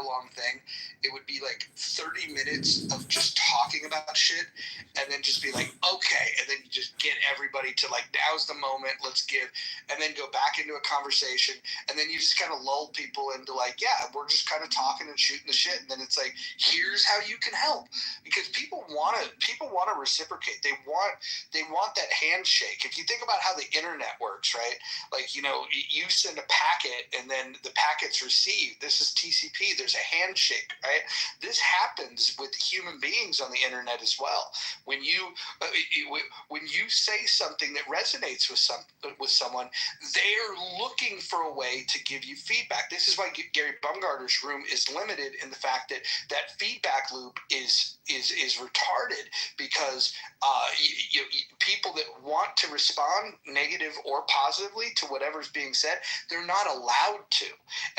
hour-long thing, it would be like 30 minutes of just talking about shit, and then just be like, okay, and then you just get everybody to like, now's the moment, let's give, and then go back into a conversation, and then you just kind of lull people into like, yeah, we're just kind of talking and shooting the shit, and then it's like, here's how you can help, because people want to reciprocate. They want that handshake. If you think about how the internet works, right? Like, you know, you send a packet and then the packet's received. This is TCP. There's a handshake, right? This happens with human beings on the internet as well. When you say something that resonates with someone, they're looking for a way to give you feedback. This is why Gary Bumgarner's room is limited in the fact that feedback loop is retarded, because people that want to respond negative or positively to whatever's being said, they're not allowed to.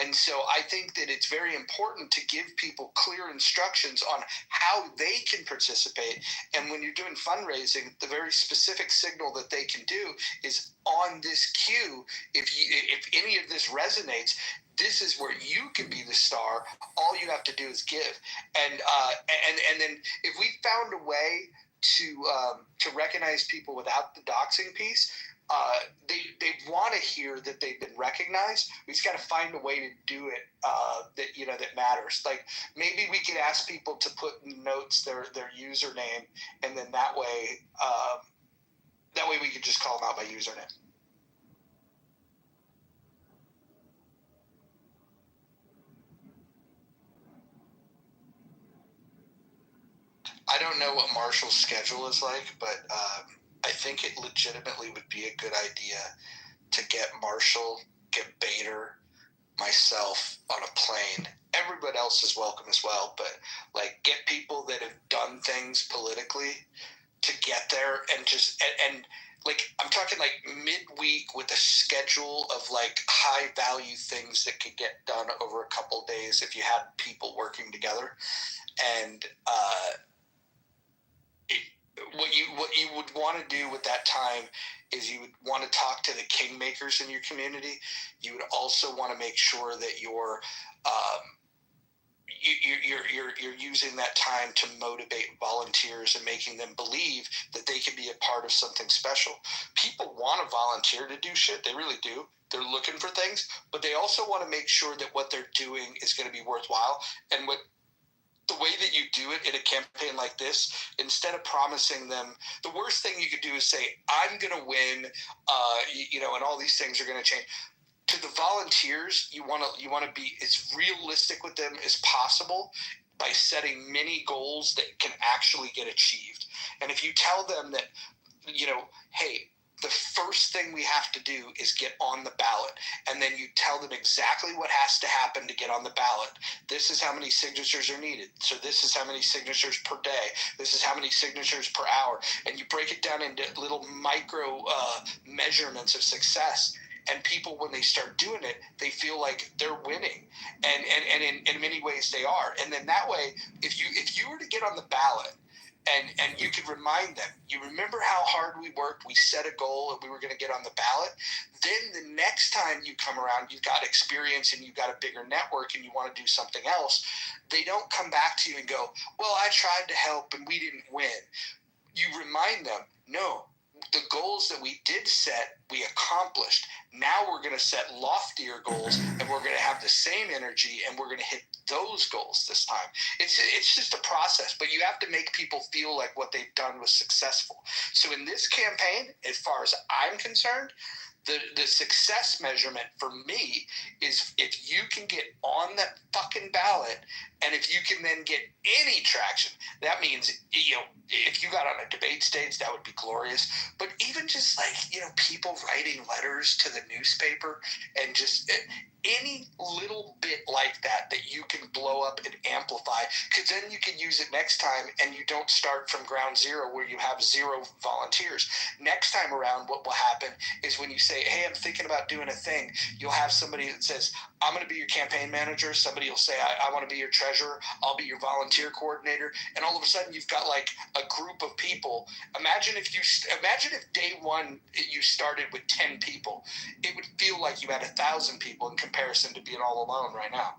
And so I think that it's very important to give people clear instructions on how they can participate. And when you're doing fundraising, the very specific signal that they can do is on this cue. If any of this resonates, this is where you can be the star. All you have to do is give. And then if we found a way to recognize people without the doxing piece, they want to hear that they've been recognized. We just got to find a way to do it that matters. Like, maybe we could ask people to put in notes their username, and then that way we could just call them out by username. I don't know what Marshall's schedule is like, but I think it legitimately would be a good idea to get Marshall, get Bader, myself on a plane. Everybody else is welcome as well, but like, get people that have done things politically to get there, and like, I'm talking like midweek with a schedule of like high value things that could get done over a couple of days if you had people working together. And what you would want to do with that time is you would want to talk to the kingmakers in your community. You would also want to make sure that you're using that time to motivate volunteers and making them believe that they can be a part of something special. People want to volunteer to do shit. They really do. They're looking for things, but they also want to make sure that what they're doing is going to be worthwhile. And the way that you do it in a campaign like this, instead of promising them, the worst thing you could do is say, I'm going to win, and all these things are going to change. To the volunteers, you want to be as realistic with them as possible by setting many goals that can actually get achieved. And if you tell them that, hey, the first thing we have to do is get on the ballot, and then you tell them exactly what has to happen to get on the ballot. This is how many signatures are needed. So this is how many signatures per day. This is how many signatures per hour. And you break it down into little micro measurements of success. And people, when they start doing it, they feel like they're winning, and in many ways they are. And then that way, if you were to get on the ballot, and you could remind them, you remember how hard we worked, we set a goal, and we were going to get on the ballot. Then the next time you come around, you've got experience and you've got a bigger network and you want to do something else. They don't come back to you and go, well, I tried to help and we didn't win. You remind them, no, the goals that we did set, we accomplished. Now we're going to set loftier goals, and we're going to have the same energy, and we're going to hit those goals this time. It's just a process, but you have to make people feel like what they've done was successful. So in this campaign, as far as I'm concerned, the success measurement for me is if you can get on that fucking ballot, and if you can then get any traction. That means, if you got on a debate stage, that would be glorious. But even just like, people writing letters to the newspaper, and just any little bit like that you can blow up and amplify, because then you can use it next time, and you don't start from ground zero where you have zero volunteers. Next time around, what will happen is when you say, hey, I'm thinking about doing a thing, you'll have somebody that says, I'm going to be your campaign manager. Somebody will say, I want to be your treasurer. I'll be your volunteer coordinator. And all of a sudden you've got like a group of people. Imagine if day one you started with 10 people. It would feel like you had 1,000 people in comparison to being all alone right now.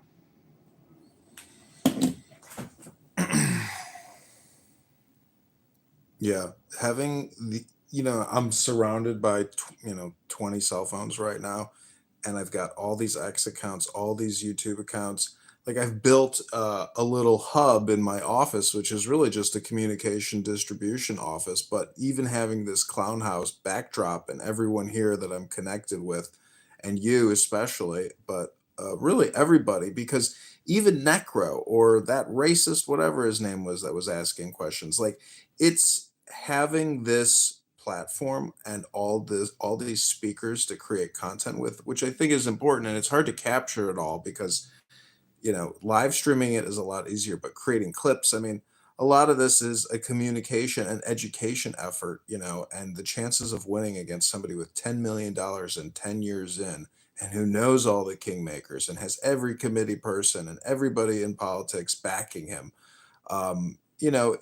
Yeah, having I'm surrounded by 20 cell phones right now, and I've got all these X accounts, all these YouTube accounts. Like I've built a little hub in my office, which is really just a communication distribution office. But even having this clown house backdrop and everyone here that I'm connected with, and you especially, but really everybody, because even Necro or that racist, whatever his name was, that was asking questions, like it's having this platform and all these speakers to create content with, which I think is important, and it's hard to capture it all because live streaming it is a lot easier, but creating clips, I mean, a lot of this is a communication and education effort, and the chances of winning against somebody with $10 million and 10 years in, and who knows all the kingmakers and has every committee person and everybody in politics backing him.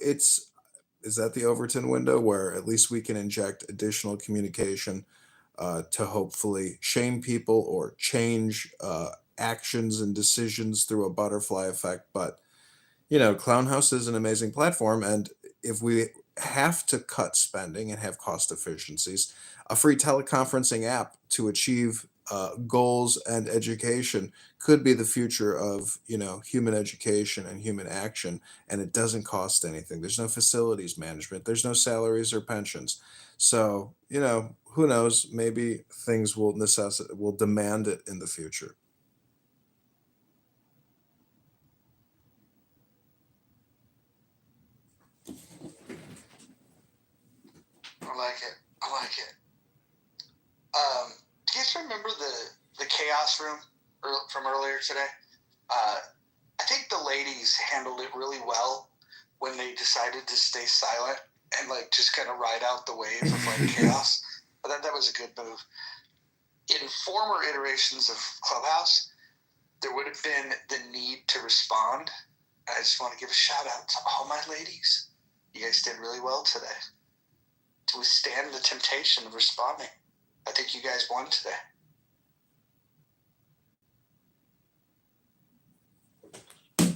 It's is that the Overton window where at least we can inject additional communication to hopefully shame people or change actions and decisions through a butterfly effect. But Clown House is an amazing platform, and if we have to cut spending and have cost efficiencies, a free teleconferencing app to achieve goals and education could be the future of human education and human action, and it doesn't cost anything. There's no facilities management. There's no salaries or pensions. So who knows? Maybe things will demand it in the future. I like it. I like it. Do you guys remember the chaos room from earlier today? Uh, I think the ladies handled it really well when they decided to stay silent and like just kind of ride out the wave of like chaos. I thought that was a good move. In former iterations of Clubhouse, there would have been the need to respond. I just want to give a shout out to all my ladies. You guys did really well today to withstand the temptation of responding. I think you guys won today.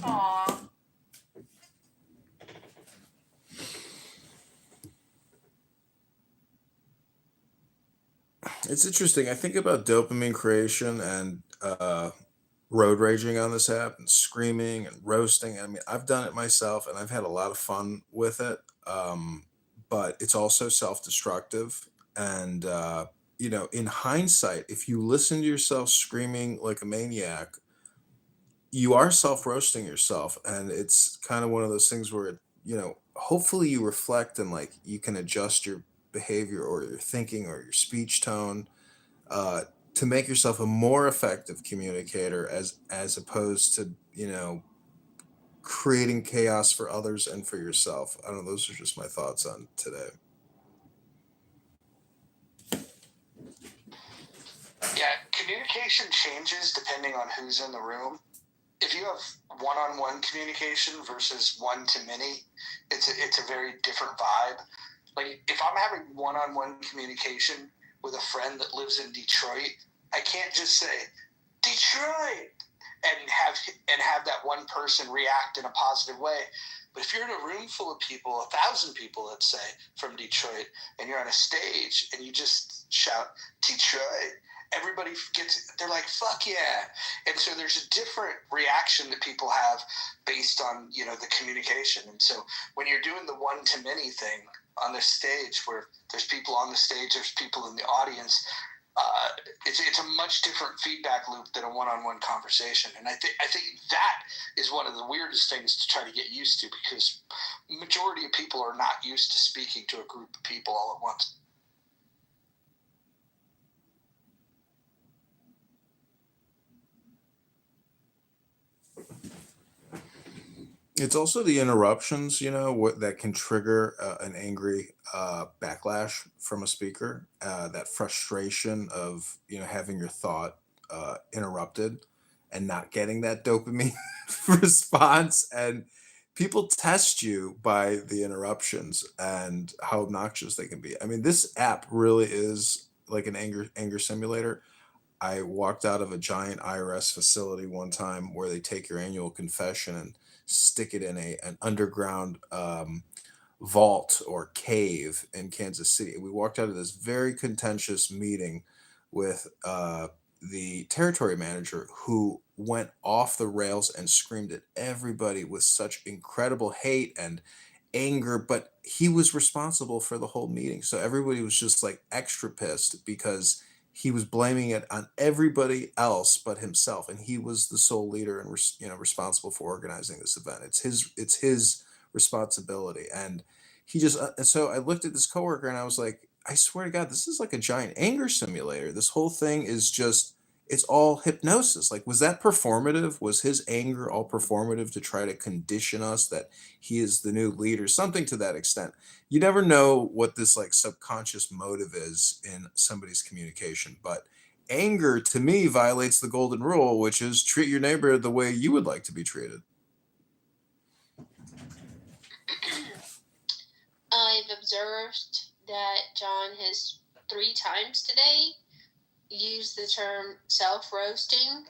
Aw. It's interesting. I think about dopamine creation and road raging on this app and screaming and roasting. I mean, I've done it myself and I've had a lot of fun with it. But it's also self destructive. And, in hindsight, if you listen to yourself screaming like a maniac, you are self roasting yourself. And it's kind of one of those things where, hopefully you reflect and like you can adjust your behavior or your thinking or your speech tone uh, to make yourself a more effective communicator as opposed to creating chaos for others and for yourself. I don't know. Those are just my thoughts on today. Yeah, communication changes depending on who's in the room. If you have one-on-one communication versus one to many, it's a very different vibe. Like if I'm having one-on-one communication with a friend that lives in Detroit, I can't just say Detroit and have that one person react in a positive way. But if you're in a room full of people, 1,000 people, let's say, from Detroit, and you're on a stage and you just shout Detroit, everybody they're like, fuck yeah. And so there's a different reaction that people have based on, the communication. And so when you're doing the one to many thing on the stage where there's people on the stage, there's people in the audience, uh, it's a much different feedback loop than a one-on-one conversation, and I think that is one of the weirdest things to try to get used to because majority of people are not used to speaking to a group of people all at once. It's also the interruptions, that can trigger an angry backlash from a speaker. That frustration of having your thought interrupted and not getting that dopamine response. And people test you by the interruptions and how obnoxious they can be. I mean, this app really is like an anger simulator. I walked out of a giant IRS facility one time where they take your annual confession and stick it in an underground vault or cave in Kansas City. We walked out of this very contentious meeting with the territory manager, who went off the rails and screamed at everybody with such incredible hate and anger, but he was responsible for the whole meeting. So everybody was just like extra pissed because he was blaming it on everybody else but himself, and he was the sole leader and responsible for organizing this event. It's his responsibility. And he just and so I looked at this coworker and I was like, I swear to God, this is like a giant anger simulator. This whole thing is just, it's all hypnosis. Like, was that performative? Was his anger all performative to try to condition us that he is the new leader? Something to that extent. You never know what this like subconscious motive is in somebody's communication, but anger to me violates the golden rule, which is treat your neighbor the way you would like to be treated. I've observed that John has 3 times today used the term self-roasting,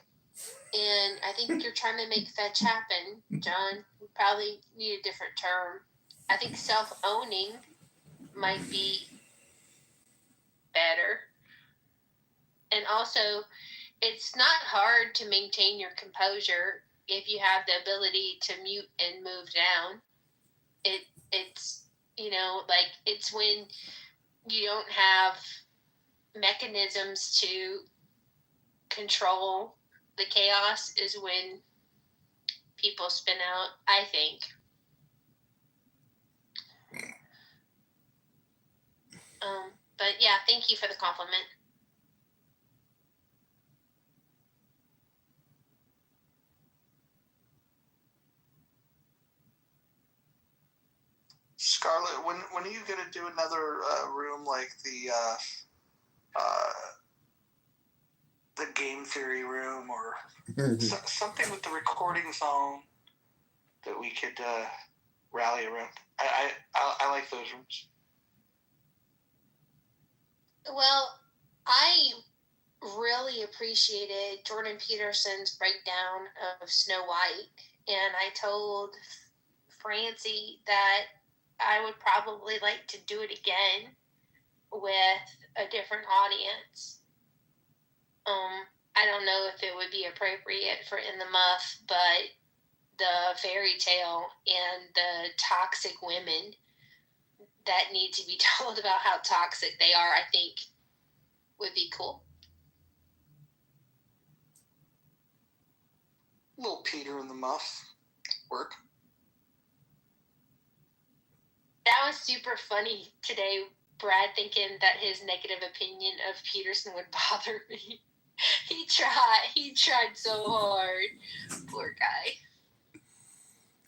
and I think you're trying to make fetch happen, John. You probably need a different term. I think self-owning might be better. And also, it's not hard to maintain your composure if you have the ability to mute and move down. It's like, it's when you don't have mechanisms to control the chaos is when people spin out, I think. But yeah, thank you for the compliment. Scarlett, when are you going to do another room like the game theory room, or something with the recording phone that we could rally around? I like those rooms. Well, I really appreciated Jordan Peterson's breakdown of Snow White, and I told Francie that I would probably like to do it again with a different audience. I don't know if it would be appropriate for In the Muff, but the fairy tale and the toxic women that need to be told about how toxic they are, I think would be cool. Little Peter in the Muff work. That was super funny today, Brad, thinking that his negative opinion of Peterson would bother me. He tried so hard. Poor guy.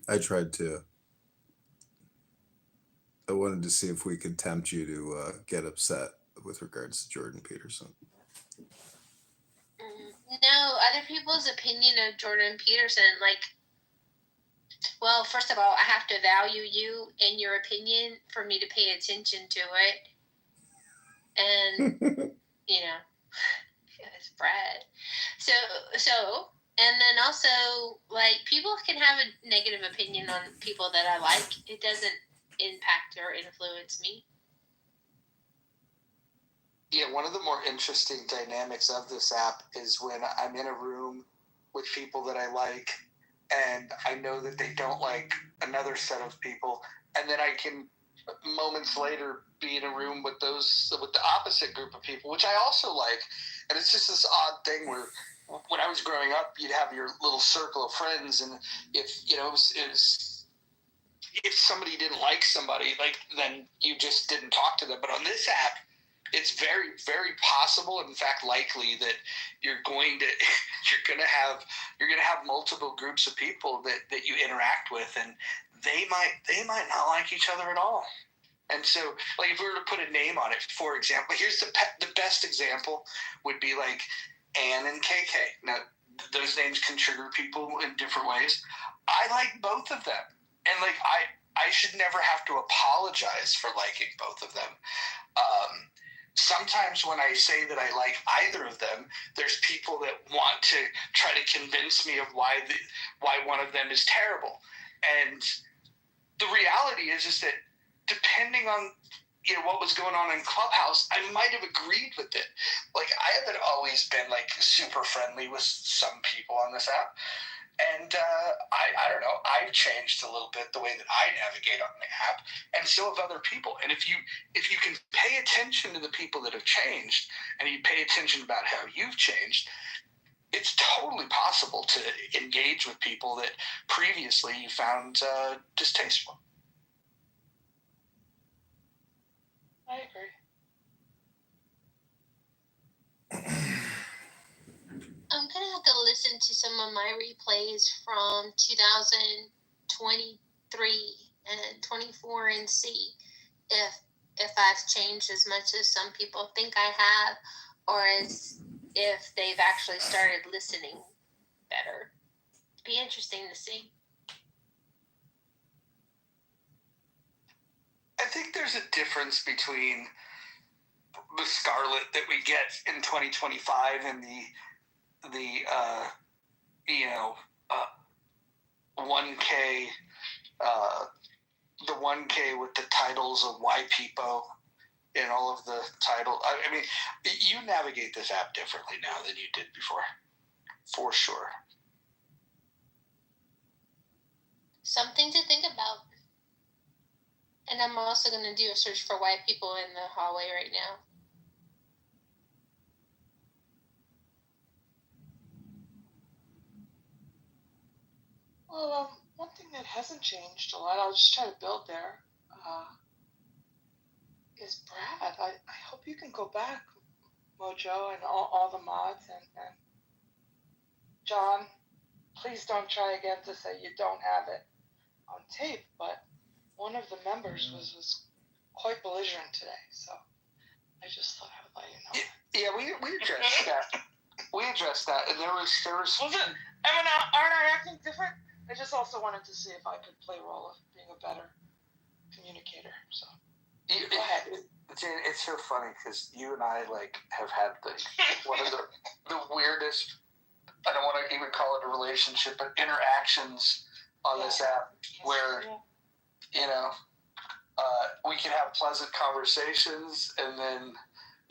I tried to. I wanted to see if we could tempt you to get upset with regards to Jordan Peterson. No, other people's opinion of Jordan Peterson, like, well, first of all, I have to value you and your opinion for me to pay attention to it. And, it's Brad. So, and then also, like, people can have a negative opinion on people that I like. It doesn't impact or influence me. Yeah, one of the more interesting dynamics of this app is when I'm in a room with people that I like, and I know that they don't like another set of people, and then I can moments later be in a room with the opposite group of people, which I also like. And it's just this odd thing where when I was growing up, you'd have your little circle of friends, and if if somebody didn't like somebody, like, then you just didn't talk to them. But on this app, it's very, very possible, in fact likely, that you're going to have multiple groups of people that you interact with, and they might not like each other at all. And so, like, if we were to put a name on it, for example, here's the best example would be like Ann and KK. Now, those names can trigger people in different ways. I like both of them, and like I should never have to apologize for liking both of them. Sometimes when I say that I like either of them, there's people that want to try to convince me of why one of them is terrible. And the reality is that depending on what was going on in Clubhouse, I might have agreed with it. Like, I haven't always been like super friendly with some people on this app. And I don't know, I've changed a little bit the way that I navigate on the app, and so have other people. And if you can pay attention to the people that have changed, and you pay attention about how you've changed, it's totally possible to engage with people that previously you found distasteful. I agree. I'm gonna have to listen to some of my replays from 2023 and 24 and see if I've changed as much as some people think I have, or if they've actually started listening better. It'd be interesting to see. I think there's a difference between the Scarlet that we get in 2025 and the 1K, the 1K with the titles of Why People and all of the title. I mean, you navigate this app differently now than you did before, for sure. Something to think about. And I'm also going to do a search for white people in the hallway right now. Well, one thing that hasn't changed a lot, I'll just try to build there, is Brad. I hope you can go back, Mojo, and all the mods, and John, please don't try again to say you don't have it on tape, but one of the members was quite belligerent today, so I just thought I would let you know. Yeah, we addressed that. We addressed that, and there was. Was it? Aren't I acting different? I just also wanted to see if I could play a role of being a better communicator. So go ahead. It's so funny because you and I have had one of the weirdest. I don't want to even call it a relationship, but interactions on this app where we can have pleasant conversations, and then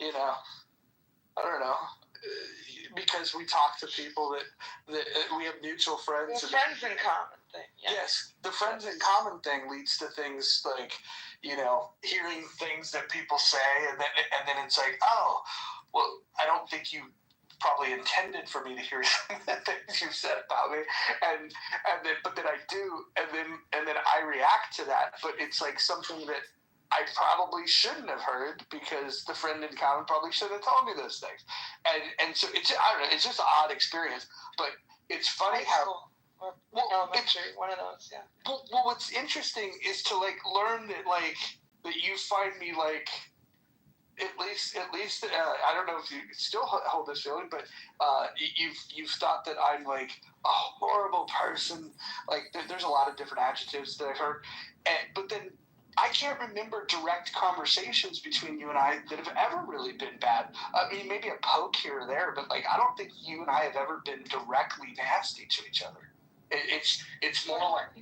I don't know. Because we talk to people that we have mutual friends. The friends in common thing. Yes, the friends in common thing leads to things like, hearing things that people say, and then it's like, oh, well, I don't think you probably intended for me to hear some of the things you said about me, but then I do, and then I react to that, but it's like something that I probably shouldn't have heard because the friend in common probably should have told me those things, and so it's, I don't know, it's just an odd experience, but it's funny how. Elementary, one of those, yeah. Well, what's interesting is to learn that that you find me at least I don't know if you still hold this feeling, but you've thought that I'm a horrible person. There's a lot of different adjectives that I've heard, but then I can't remember direct conversations between you and I that have ever really been bad. I mean, maybe a poke here or there, but I don't think you and I have ever been directly nasty to each other. It's more like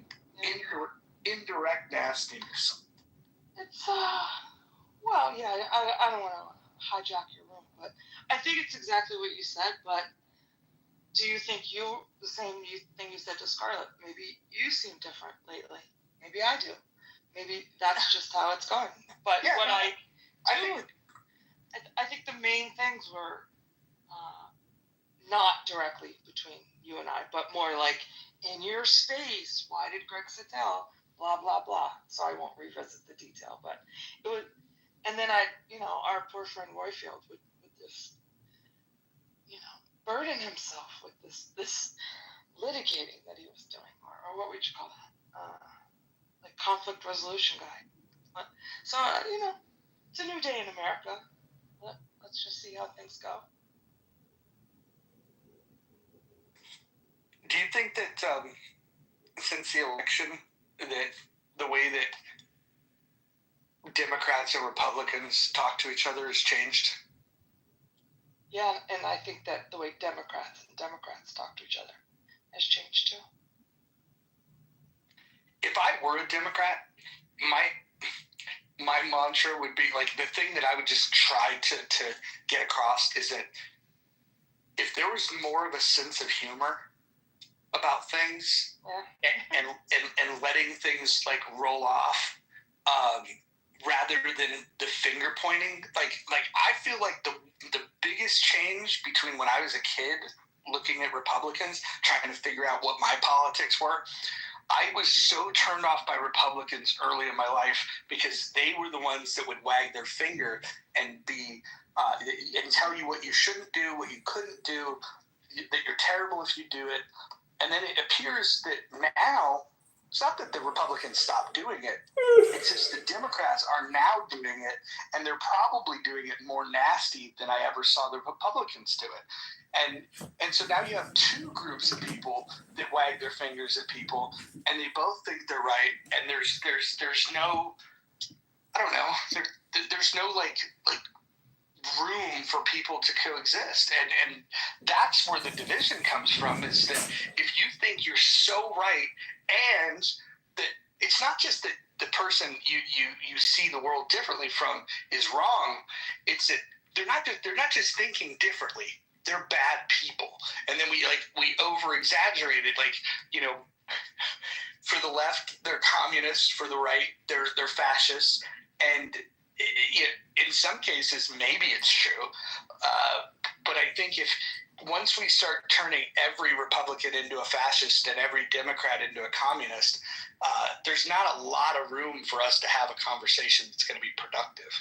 indirect nastiness. It's well, yeah. I don't want to hijack your room, but I think it's exactly what you said. But do you think the same thing you said to Scarlett? Maybe you seem different lately. Maybe I do. Maybe that's just how it's going. But yeah, what I think the main things were not directly between you and I, but more in your space. Why did Greg Sittell? Blah blah blah. So I won't revisit the detail, but it was. And then our poor friend Royfield would just, burden himself with this litigating that he was doing, or what would you call that? Conflict resolution guy. So, it's a new day in America. Let's just see how things go. Do you think that since the election, that the way that Democrats and Republicans talk to each other has changed? Yeah, and I think that the way Democrats talk to each other has changed too. If I were a Democrat, my mantra would be like the thing that I would just try to get across is that if there was more of a sense of humor about things and letting things like roll off, rather than the finger pointing, like I feel like the biggest change between when I was a kid looking at Republicans trying to figure out what my politics were, I was so turned off by Republicans early in my life because they were the ones that would wag their finger and be and tell you what you shouldn't do, what you couldn't do, that you're terrible if you do it. And then it appears that now, it's not that the Republicans stopped doing it, it's just the Democrats are now doing it, and they're probably doing it more nasty than I ever saw the Republicans do it. And so now you have two groups of people that wag their fingers at people, and they both think they're right, and there's no, I don't know, there's no like room for people to coexist, and that's where the division comes from, is that if you think you're so right, and that it's not just that the person you see the world differently from is wrong, it's that they're not just thinking differently, they're bad people. And then we over exaggerate it, like, you know, for the left they're communists, for the right they're fascists, and in some cases, maybe it's true, but I think if once we start turning every Republican into a fascist and every Democrat into a communist, there's not a lot of room for us to have a conversation that's going to be productive.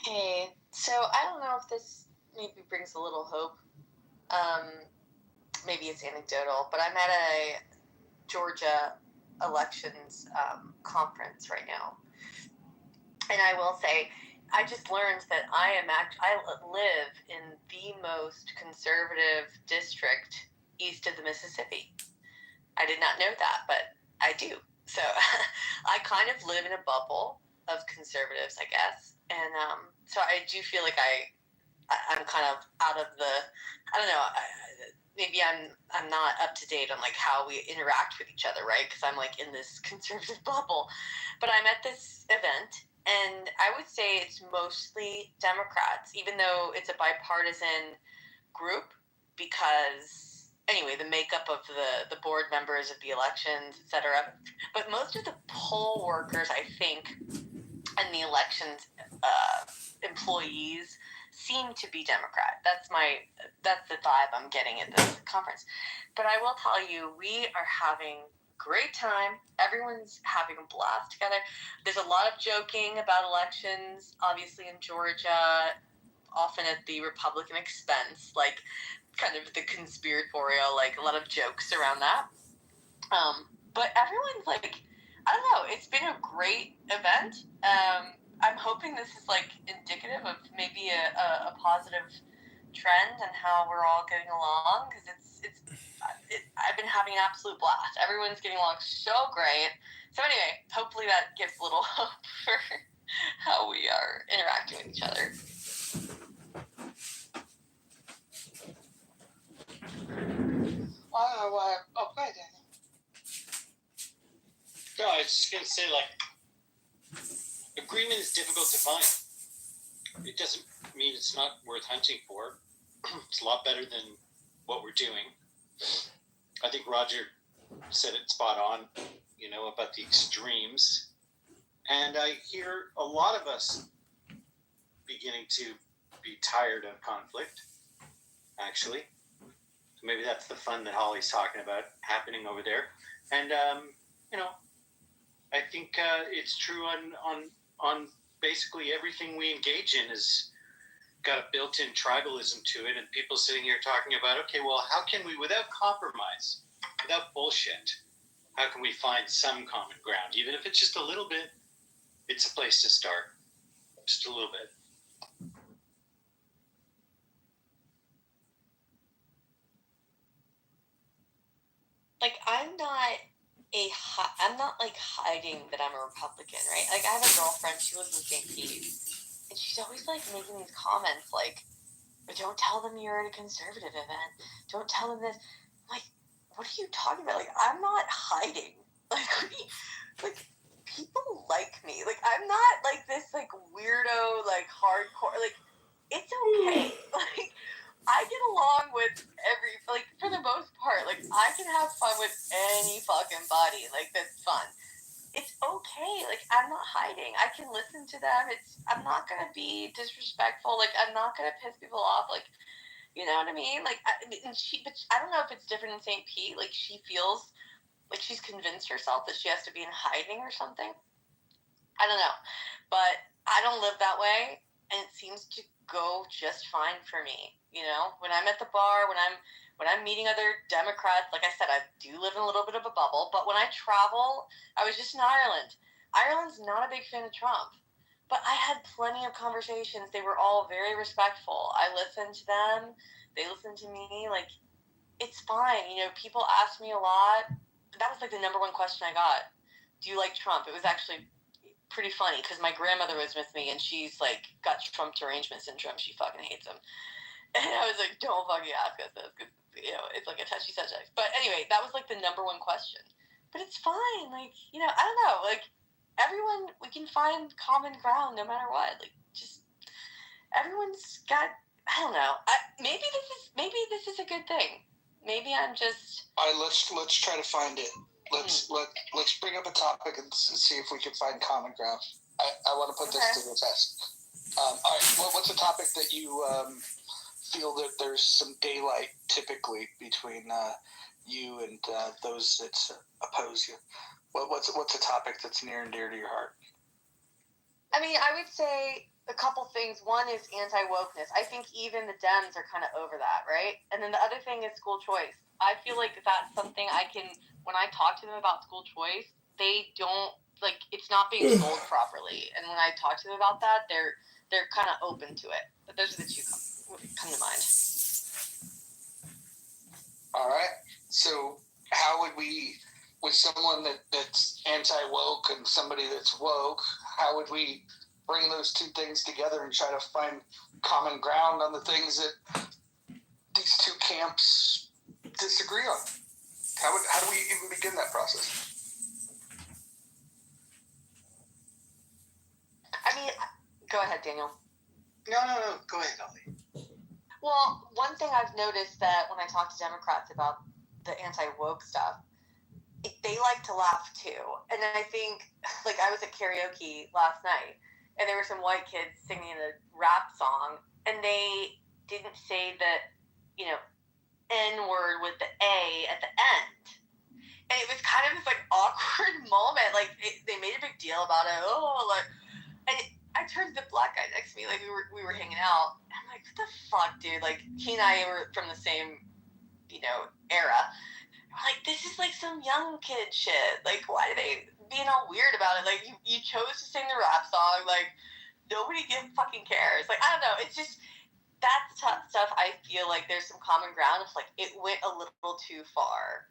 Hey, so I don't know if this maybe brings a little hope. Maybe it's anecdotal, but I'm at a Georgia elections conference right now, and I will say I just learned that I live in the most conservative district east of the Mississippi. I did not know that, but I do. So I kind of live in a bubble of conservatives, I guess, and so I do feel like I'm kind of out of the, I don't know, maybe I'm not up to date on like how we interact with each other, right? Because I'm like in this conservative bubble. But I'm at this event, and I would say it's mostly Democrats, even though it's a bipartisan group, because anyway, the makeup of the board members of the elections, etc. But most of the poll workers, I think, and the elections employees seem to be Democrat. That's the vibe I'm getting at this conference. But I will tell you, we are having a great time. Everyone's having a blast together. There's a lot of joking about elections, obviously in Georgia, often at the Republican expense, like kind of the conspiratorial, like a lot of jokes around that. But everyone's like, I don't know, it's been a great event. I'm hoping this is like indicative of maybe a positive trend and how we're all getting along, because I've been having an absolute blast. Everyone's getting along so great. So anyway, hopefully that gives a little hope for how we are interacting with each other. Oh, go ahead, Daniel. No, I was just going to say, like, agreement is difficult to find. It doesn't mean it's not worth hunting for. It's a lot better than what we're doing. I think Roger said it spot on, about the extremes. And I hear a lot of us beginning to be tired of conflict, actually. So maybe that's the fun that Holly's talking about happening over there. And, I think it's true on basically everything we engage in has got a built-in tribalism to it, and people sitting here talking about, okay, well, how can we, without compromise, without bullshit, how can we find some common ground? Even if it's just a little bit, it's a place to start. Just a little bit. Like, I'm not like hiding that I'm a Republican, right? Like, I have a girlfriend, she lives in St. Pete, and she's always like making these comments like, don't tell them you're at a conservative event, don't tell them this. I'm like, what are you talking about? Like, I'm not hiding. Like, people like me. Like, I'm not like this like weirdo, like hardcore. Like, it's okay. Like, I get along with like, for the most part, like, I can have fun with any fucking body. Like, that's fun. It's okay. Like, I'm not hiding. I can listen to them. I'm not gonna be disrespectful. Like, I'm not gonna piss people off. Like, you know what I mean? Like, but I don't know if it's different in St. Pete. Like, she feels like she's convinced herself that she has to be in hiding or something. I don't know, but I don't live that way, and it seems to go just fine for me. You know, when I'm at the bar, when I'm meeting other Democrats, like I said, I do live in a little bit of a bubble. But when I travel, I was just in Ireland. Ireland's not a big fan of Trump, but I had plenty of conversations. They were all very respectful. I listened to them. They listened to me. Like, it's fine. You know, people ask me a lot. That was like the number one question I got. Do you like Trump? It was actually pretty funny because my grandmother was with me and she's like got Trump derangement syndrome. She fucking hates him. And I was like, don't fucking ask us this because, you know, it's like a touchy subject. But anyway, that was like the number one question. But it's fine. Like, you know, I don't know. Like, everyone, we can find common ground no matter what. Like, just everyone's got, I don't know. Maybe this is a good thing. Maybe I'm just. All right, let's try to find it. Let's bring up a topic and see if we can find common ground. I want to put this to the test. All right, what's a topic that you feel that there's some daylight typically between you and those that oppose you? What's a topic that's near and dear to your heart? I mean, I would say a couple things. One is anti-wokeness. I think even the Dems are kind of over that, right? And then the other thing is school choice. I feel like that's something I can, when I talk to them about school choice, they don't, like, it's not being sold properly. And when I talk to them about that, they're kind of open to it. But those are the two come to mind. All right. So how would we, with someone that's anti-woke and somebody that's woke, how would we bring those two things together and try to find common ground on the things that these two camps disagree on? How do we even begin that process? I mean, go ahead, Daniel. No. Go ahead, Ollie. Well, one thing I've noticed that when I talk to Democrats about the anti-woke stuff, they like to laugh too. And I think, like, I was at karaoke last night, and there were some white kids singing a rap song, and they didn't say the, you know, N-word with the A at the end. And it was kind of this, like, awkward moment. Like, they made a big deal about it. Oh, like, and I turned to the black guy next to me, like, we were hanging out. And I'm like, what the fuck, dude? Like, he and I were from the same, you know, era. We're like, this is like some young kid shit. Like, why are they being all weird about it? Like, you chose to sing the rap song. Like, nobody fucking cares. Like, I don't know. It's just, that's tough stuff. I feel like there's some common ground. It's like, it went a little too far.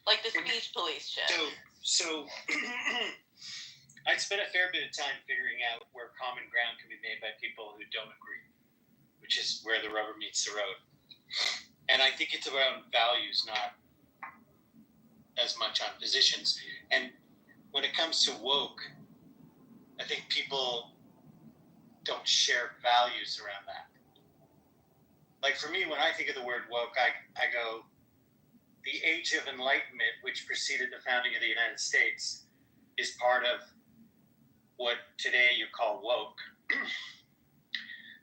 Like the speech police shit. So I'd spent a fair bit of time figuring out where common ground can be made by people who don't agree, which is where the rubber meets the road. And I think it's around values, not as much on positions. And when it comes to woke, I think people don't share values around that. Like, for me, when I think of the word woke, I go, the age of enlightenment, which preceded the founding of the United States, is part of what today you call woke.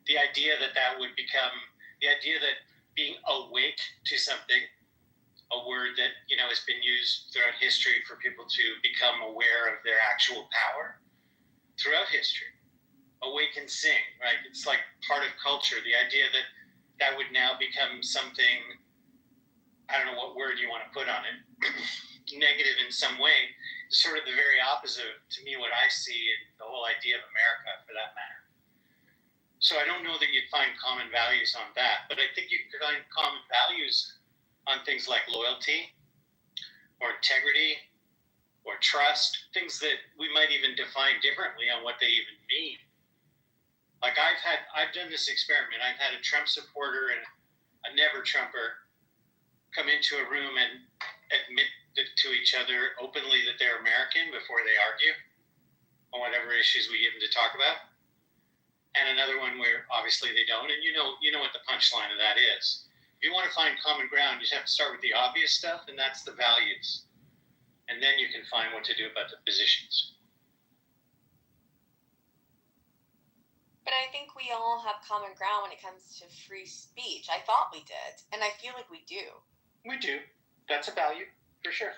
The idea that would become, the idea that being awake to something, a word that, you know, has been used throughout history for people to become aware of their actual power throughout history. Awake and sing, right? It's like part of culture. The idea that would now become something, I don't know what word you want to put on it, negative in some way, is sort of the very opposite of, to me, what I see in the whole idea of America, for that matter. So I don't know that you'd find common values on that, but I think you could find common values on things like loyalty or integrity or trust, things that we might even define differently on what they even mean. Like, I've done this experiment. I've had a Trump supporter and a never Trumper come into a room and admit to each other openly that they're American before they argue on whatever issues we give them to talk about. And another one where obviously they don't. And you know what the punchline of that is. If you want to find common ground, you just have to start with the obvious stuff, and that's the values. And then you can find what to do about the positions. But I think we all have common ground when it comes to free speech. I thought we did, and I feel like we do. We do. That's a value, for sure.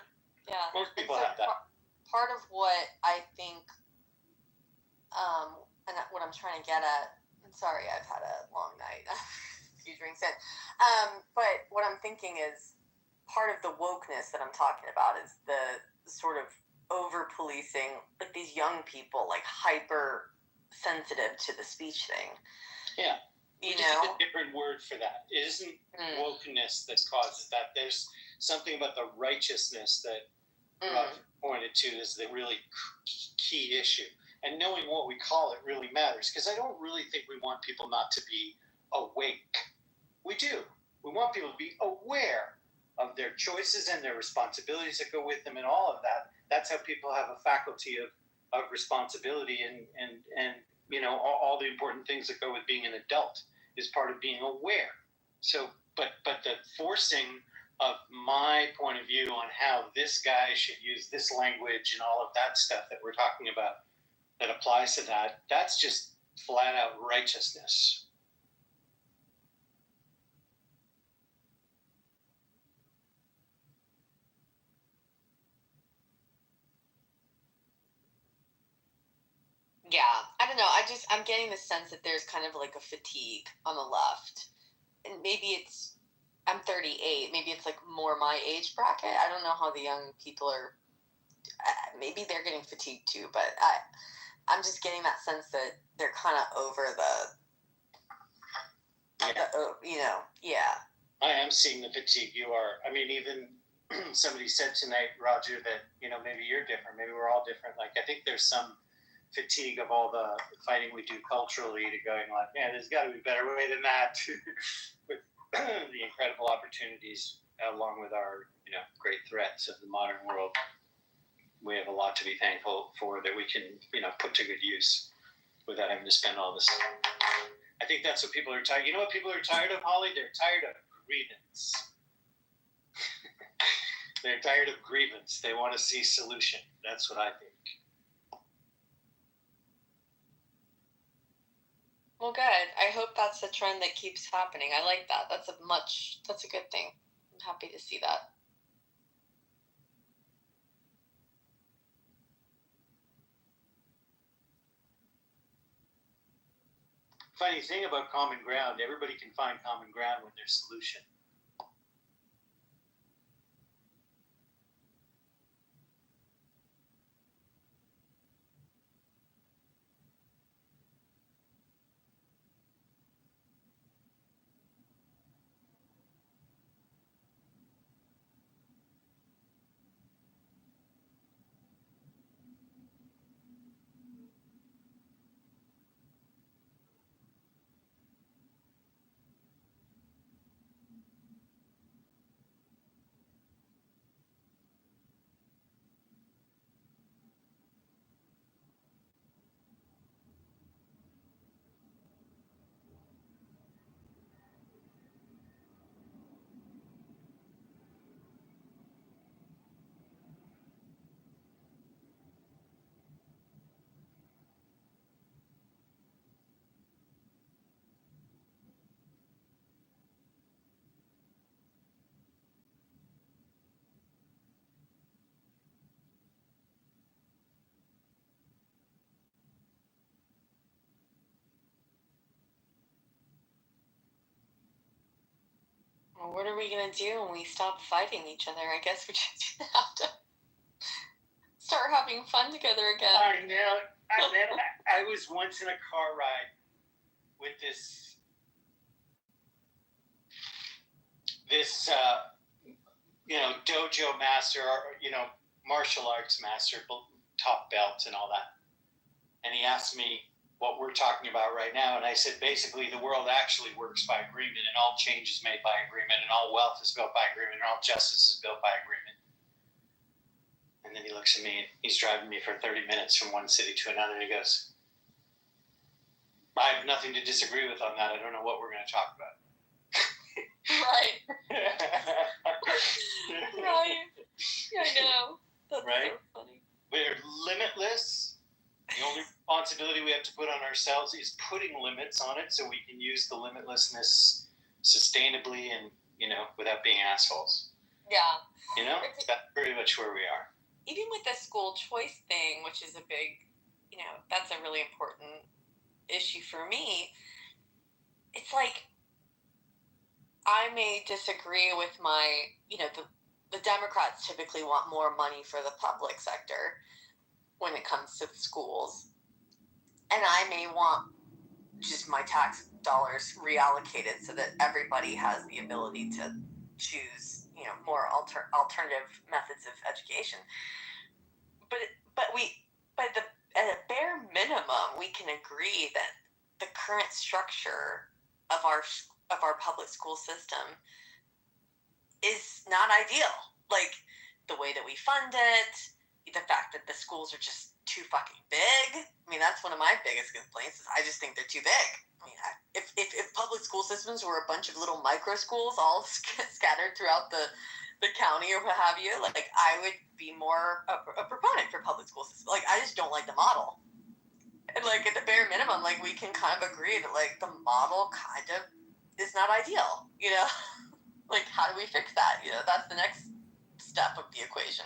Yeah. Most people have that. Part of what I think, and what I'm trying to get at, I'm sorry, I've had a long night, a few drinks in, but what I'm thinking is part of the wokeness that I'm talking about is the sort of over-policing, like these young people, like hyper sensitive to the speech thing. Yeah. You Which know? is a different word for that. It isn't wokeness that causes that. There's something about the righteousness that Roger pointed to as the really key issue. And knowing what we call it really matters, because I don't really think we want people not to be awake. We do. We want people to be aware of their choices and their responsibilities that go with them and all of that. That's how people have a faculty of responsibility and you know, all the important things that go with being an adult is part of being aware. So, but the forcing of my point of view on how this guy should use this language and all of that stuff that we're talking about that applies to that, that's just flat out righteousness. Yeah, I don't know. I'm getting the sense that there's kind of like a fatigue on the left. And maybe I'm 38. Maybe it's like more my age bracket. I don't know how the young people are. Maybe they're getting fatigued too, but I'm just getting that sense that they're kind of over yeah. I am seeing the fatigue. You are. I mean, even somebody said tonight, Roger, that, you know, maybe you're different. Maybe we're all different. Like, I think there's some fatigue of all the fighting we do culturally to going like, man, there's got to be a better way than that. With the incredible opportunities along with our, you know, great threats of the modern world, we have a lot to be thankful for that we can, you know, put to good use without having to spend all this. I think that's what people are tired. You know what people are tired of, Holly? They're tired of grievance. They're tired of grievance. They want to see solution. That's what I think. Well, good. I hope that's a trend that keeps happening. I like that. That's a good thing. I'm happy to see that. Funny thing about common ground, everybody can find common ground when there's solution. Well, what are we going to do when we stop fighting each other? I guess we just have to start having fun together again. I know. I was once in a car ride with this you know, dojo master, or, you know, martial arts master, top belts and all that. And he asked me, what we're talking about right now. And I said, basically, the world actually works by agreement, and all change is made by agreement, and all wealth is built by agreement, and all justice is built by agreement. And then he looks at me, and he's driving me for 30 minutes from one city to another, and he goes, I have nothing to disagree with on that. I don't know what we're going to talk about. Right. Right. I know. That's right? So funny. We're limitless. The only responsibility we have to put on ourselves is putting limits on it so we can use the limitlessness sustainably and, without being assholes. Yeah. That's pretty much where we are. Even with the school choice thing, which is a big, that's a really important issue for me. It's like, I may disagree with my, the Democrats typically want more money for the public sector when it comes to schools. And I may want just my tax dollars reallocated so that everybody has the ability to choose, more alternative methods of education. But at a bare minimum, we can agree that the current structure of our public school system is not ideal. Like, the way that we fund it, the fact that the schools are just too fucking big. I mean, that's one of my biggest complaints is I just think they're too big. I mean, if public school systems were a bunch of little micro schools all scattered throughout the county or what have you, like, I would be more a proponent for public school systems. Like, I just don't like the model. And, like, at the bare minimum, like, we can kind of agree that, like, the model kind of is not ideal, Like, how do we fix that? That's the next step of the equation.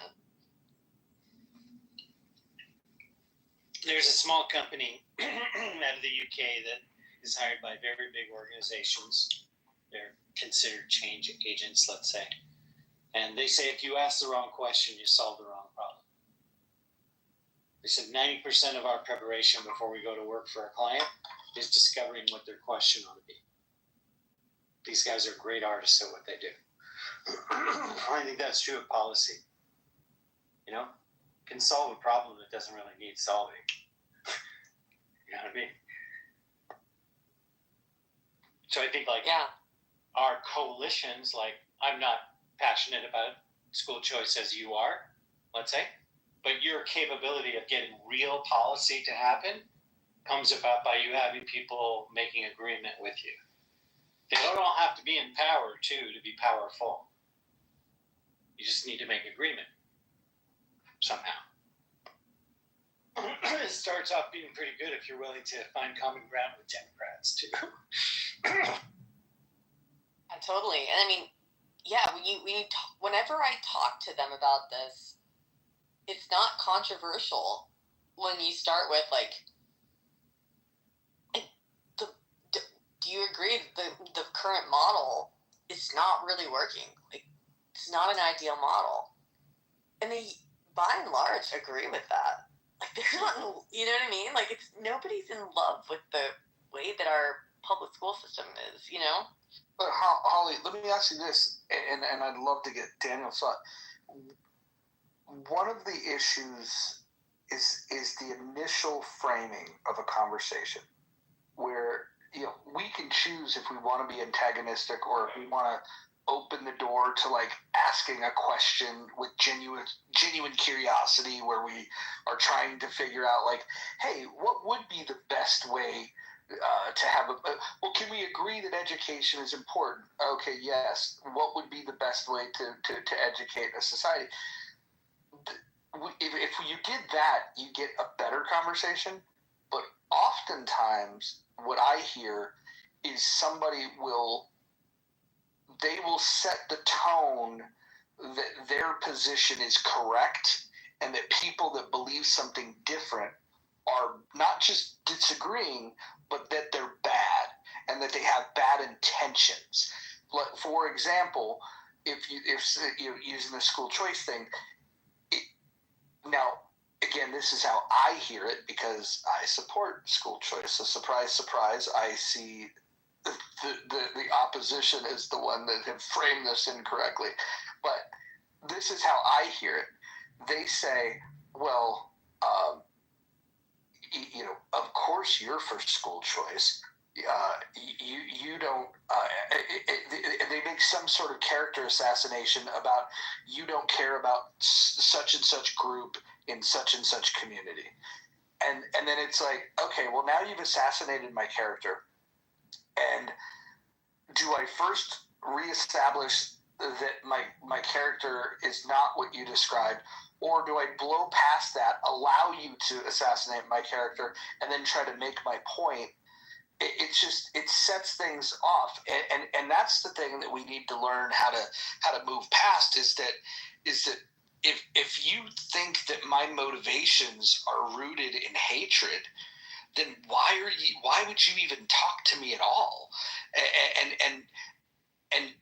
There's a small company out of the UK that is hired by very big organizations. They're considered change agents, let's say. And they say if you ask the wrong question, you solve the wrong problem. They said 90% of our preparation before we go to work for a client is discovering what their question ought to be. These guys are great artists at what they do. I think that's true of policy. Can solve a problem that doesn't really need solving. You know what I mean? So I think, our coalitions, I'm not passionate about school choice as you are, let's say, but your capability of getting real policy to happen comes about by you having people making agreement with you. They don't all have to be in power, too, to be powerful. You just need to make agreement somehow. It starts off being pretty good if you're willing to find common ground with Democrats, too. Totally. And I mean, yeah, whenever I talk to them about this, it's not controversial when you start with, do you agree that the current model is not really working? Like, it's not an ideal model. And they, by and large, agree with that. Like, they're not, you know what I mean? Like, nobody's in love with the way that our public school system is, But Holly, let me ask you this, and I'd love to get Daniel's thought. One of the issues is the initial framing of a conversation where we can choose if we want to be antagonistic or if we want to open the door to asking a question with genuine curiosity where we are trying to figure out hey, what would be the best way to have can we agree that education is important? Okay, yes. What would be the best way to educate a society? If you did that, you get a better conversation. But oftentimes, what I hear is somebody will set the tone that their position is correct and that people that believe something different are not just disagreeing, but that they're bad and that they have bad intentions. For example, if you're using the school choice thing, now, again, this is how I hear it because I support school choice. So surprise, surprise, I see the opposition is the one that have framed this incorrectly. But this is how I hear it. They say, well, of course, your first school choice. You don't. They make some sort of character assassination about you don't care about such and such group in such and such community, and then it's like, okay, well, now you've assassinated my character, and do I first reestablish that my character is not what you described, or do I blow past that, allow you to assassinate my character, and then try to make my point? It sets things off, and that's the thing that we need to learn how to move past, is that if you think that my motivations are rooted in hatred, then why would you even talk to me at all? And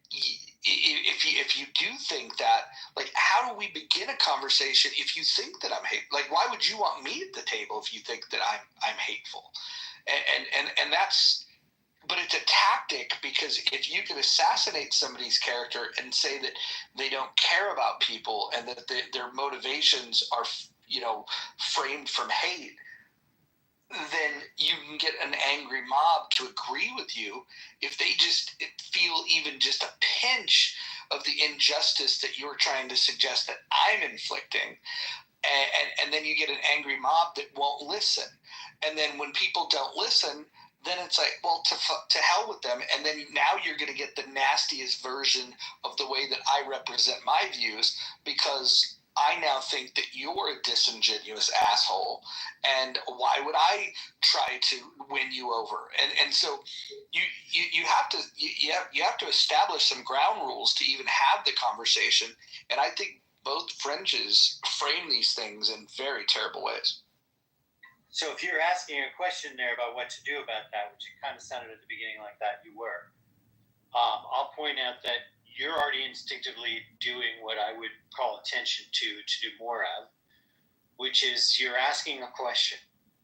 if you do think that, like, how do we begin a conversation if you think that I'm hate? Like, why would you want me at the table if you think that I'm hateful? And that's, but it's a tactic, because if you can assassinate somebody's character and say that they don't care about people and that their motivations are, framed from hate, then you can get an angry mob to agree with you if they just feel even just a pinch of the injustice that you're trying to suggest that I'm inflicting. And then you get an angry mob that won't listen. And then when people don't listen, then it's like, well, to hell with them. And then now you're going to get the nastiest version of the way that I represent my views, because I now think that you're a disingenuous asshole, and why would I try to win you over? And so you have to establish some ground rules to even have the conversation. And I think both fringes frame these things in very terrible ways. So if you're asking a question there about what to do about that, which it kind of sounded at the beginning like that you were, I'll point out that you're already instinctively doing what I would call attention to do more of, which is you're asking a question.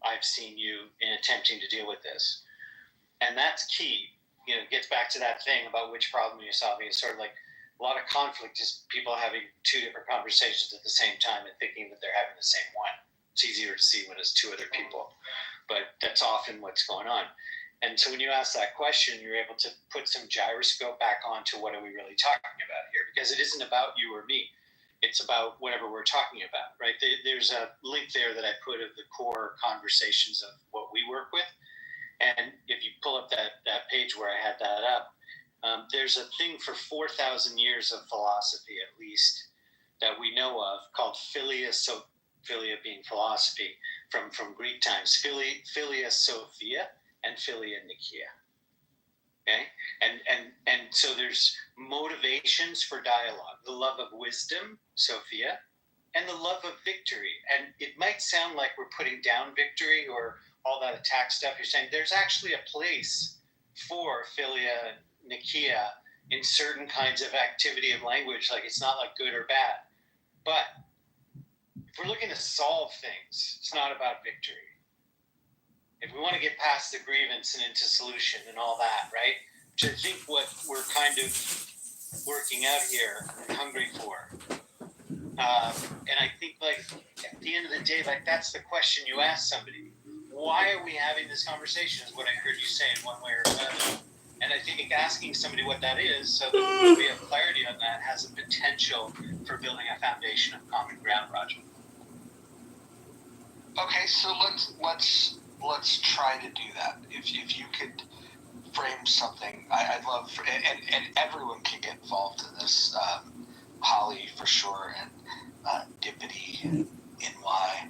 I've seen you in attempting to deal with this. And that's key. It gets back to that thing about which problem you're solving. It's sort of like a lot of conflict is people having two different conversations at the same time and thinking that they're having the same one. It's easier to see when it's two other people, but that's often what's going on. And so when you ask that question, you're able to put some gyroscope back onto what are we really talking about here? Because it isn't about you or me. It's about whatever we're talking about, right? There's a link there that I put of the core conversations of what we work with. And if you pull up that page where I had that up, there's a thing for 4,000 years of philosophy, at least, that we know of, called philia being philosophy, from Greek times, philia sophia and philia nikia. Okay? And so there's motivations for dialogue, the love of wisdom, Sophia, and the love of victory. And it might sound like we're putting down victory or all that attack stuff. You're saying there's actually a place for philia nikia in certain kinds of activity of language. Like, it's not like good or bad. But if we're looking to solve things, it's not about victory. If we want to get past the grievance and into solution and all that, right? Which I think what we're kind of working out here and hungry for. And I think, like, at the end of the day, like, that's the question you ask somebody. Why are we having this conversation is what I heard you say in one way or another. And I think asking somebody what that is, so that we have clarity on that, has a potential for building a foundation of common ground, Roger. Okay, so let's try to do that. If you could frame something, I'd love, and everyone can get involved in this. Holly for sure, and Dippity and NY.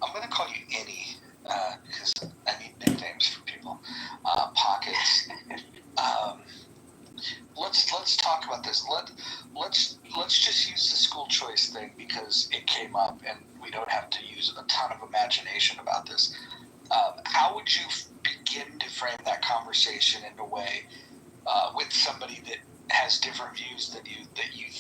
I'm gonna call you Any because I need nicknames for people. Pockets. Let's talk about this. Let's just use the school choice thing because it came up, and we don't have to use a ton of imagination about this. How would you begin to frame that conversation in a way with somebody that has different views than you, that you